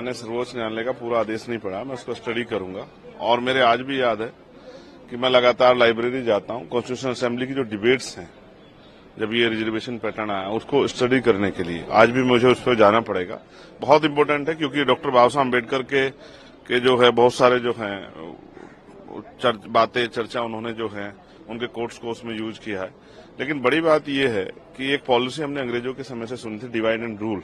माननीय सर्वोच्च न्यायालय का पूरा आदेश नहीं पढ़ा, मैं उसको स्टडी करूंगा। और मेरे आज भी याद है कि मैं लगातार लाइब्रेरी जाता हूं, कॉन्स्टिट्यूशन असेंबली की जो डिबेट्स हैं, जब ये रिजर्वेशन पैटर्न आया उसको स्टडी करने के लिए आज भी मुझे उस पर जाना पड़ेगा। बहुत इंपॉर्टेंट है क्योंकि डॉक्टर बाबा साहब अम्बेडकर के जो है बहुत सारे जो हैं बातें चर्चा उन्होंने जो है उनके कोर्ट्स को उसमें यूज किया है। लेकिन बड़ी बात यह है कि एक पॉलिसी हमने अंग्रेजों के समय से सुनी थी, डिवाइड एंड रूल।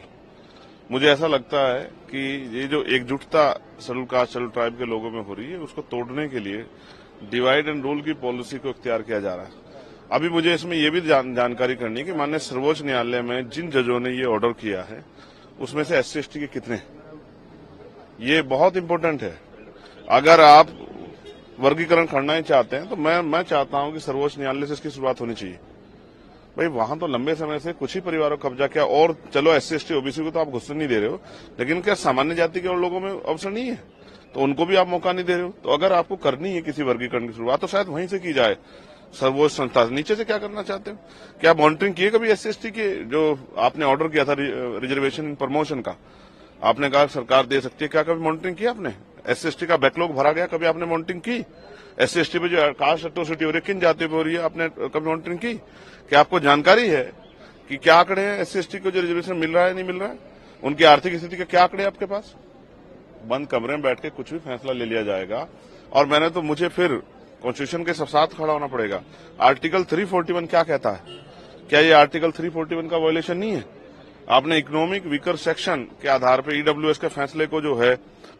मुझे ऐसा लगता है कि ये जो एकजुटता शेड्यूल कास्ट शेड्यूल ट्राइब के लोगों में हो रही है उसको तोड़ने के लिए डिवाइड एंड रूल की पॉलिसी को इख्तियार किया जा रहा है। अभी मुझे इसमें यह भी जानकारी करनी है कि माननीय सर्वोच्च न्यायालय में जिन जजों ने ये ऑर्डर किया है उसमें से SC/ST के कितने, ये बहुत इंपॉर्टेंट है। अगर आप वर्गीकरण करना ही चाहते हैं तो मैं चाहता हूं कि सर्वोच्च न्यायालय से इसकी शुरुआत होनी चाहिए। भाई वहां तो लंबे समय से कुछ ही परिवारों को कब्जा किया, और चलो SC/ST OBC को तो आप घुसने नहीं दे रहे हो, लेकिन क्या सामान्य जाति के और लोगों में अवसर नहीं है? तो उनको भी आप मौका नहीं दे रहे हो। तो अगर आपको करनी है किसी वर्गीकरण की शुरुआत तो शायद वहीं से की जाए, सर्वोच्च संस्था। नीचे से क्या करना चाहते हो? क्या मॉनिटरिंग किए कभी SC/ST के जो आपने ऑर्डर किया था रिजर्वेशन प्रमोशन का? आपने कहा सरकार दे सकती है, क्या कभी मॉनिटरिंग किया आपने? SC/ST का बैकलॉग भरा गया, कभी आपने मॉनिटरिंग की? SC/ST पे जो कास्ट एट्रोसिटी हो रही है किन जातियों पे हो रही है, आपने कभी मॉनिटरिंग की? क्या आपको जानकारी है कि क्या आंकड़े हैं SC/ST को जो रिजर्वेशन मिल रहा है नहीं मिल रहा है? उनकी आर्थिक स्थिति के क्या आंकड़े आपके पास? बंद कमरे में बैठ के कुछ भी फैसला ले लिया जाएगा। और मुझे फिर कॉन्स्टिट्यूशन के साथ खड़ा होना पड़ेगा। आर्टिकल 341 क्या कहता है? क्या ये आर्टिकल 341 का वायलेशन नहीं है? आपने इकोनॉमिक वीकर सेक्शन के आधार पर EWS के फैसले को जो है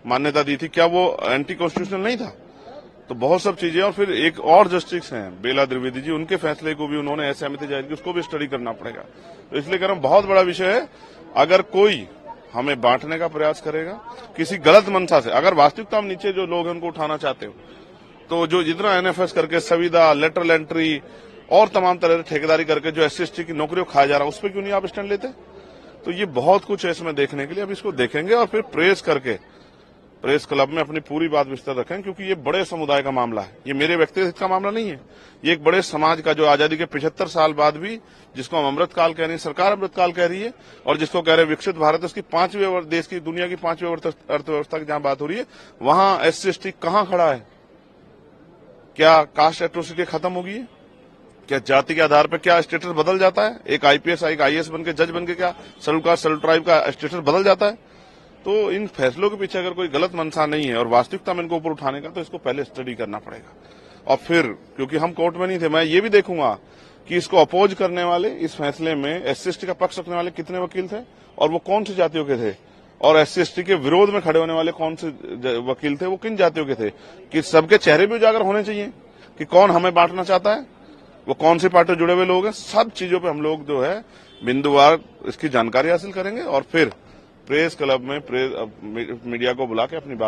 मान्यता दी थी, क्या वो एंटी कॉन्स्टिट्यूशनल नहीं था? तो बहुत सब चीजें। और फिर एक और जस्टिस हैं बेला द्विवेदी जी, उनके फैसले को भी उन्होंने असहमति जाहिर की, उसको भी स्टडी करना पड़ेगा। तो इसलिए कह रहा हूं बहुत बड़ा विषय है। अगर कोई हमें बांटने का प्रयास करेगा किसी गलत मंशा से, अगर वास्तविकता में नीचे जो लोग हैं उनको उठाना चाहते हो, तो जो जितना NFS करके संविदा, लेटरल एंट्री और तमाम तरह से ठेकेदारी करके जो SC/ST की नौकरियों खाया जा रहा है उस पर क्यों नहीं आप स्टैंड लेते? तो ये बहुत कुछ है इसमें देखने के लिए। अब इसको देखेंगे और फिर प्रेस करके प्रेस क्लब में अपनी पूरी बात विस्तार रखें, क्योंकि ये बड़े समुदाय का मामला है, ये मेरे व्यक्तिगत का मामला नहीं है। ये एक बड़े समाज का, जो आजादी के 75 साल बाद भी, जिसको हम अमृतकाल कह रहे हैं, सरकार अमृतकाल कह रही है, और जिसको कह रहे हैं विकसित भारत, उसकी 5वीं देश की, दुनिया की 5वीं अर्थव्यवस्था की जहां बात हो रही है, वहां SC/ST कहां खड़ा है? क्या कास्ट एट्रोसिटी खत्म होगी? क्या जाति के आधार पर क्या स्टेटस बदल जाता है? एक IPS एक IAS बनके, जज बनके क्या शेड्यूल कास्ट शेड्यूल ट्राइब का स्टेटस बदल जाता है? तो इन फैसलों के पीछे अगर कोई गलत मंशा नहीं है और वास्तविकता में इनको ऊपर उठाने का, तो इसको पहले स्टडी करना पड़ेगा। और फिर क्योंकि हम कोर्ट में नहीं थे, मैं ये भी देखूंगा कि इसको अपोज करने वाले, इस फैसले में SC/ST का पक्ष रखने वाले कितने वकील थे और वो कौन सी जातियों के थे, और SC/ST के विरोध में खड़े होने वाले कौन से वकील थे, वो किन जातियों के थे, कि सबके चेहरे भी उजागर होने चाहिए कि कौन हमें बांटना चाहता है, वो कौन सी पार्टी जुड़े हुए लोग हैं। सब चीजों पे हम लोग जो है बिंदुवार इसकी जानकारी हासिल करेंगे और फिर प्रेस क्लब में मीडिया को बुला के अपनी बात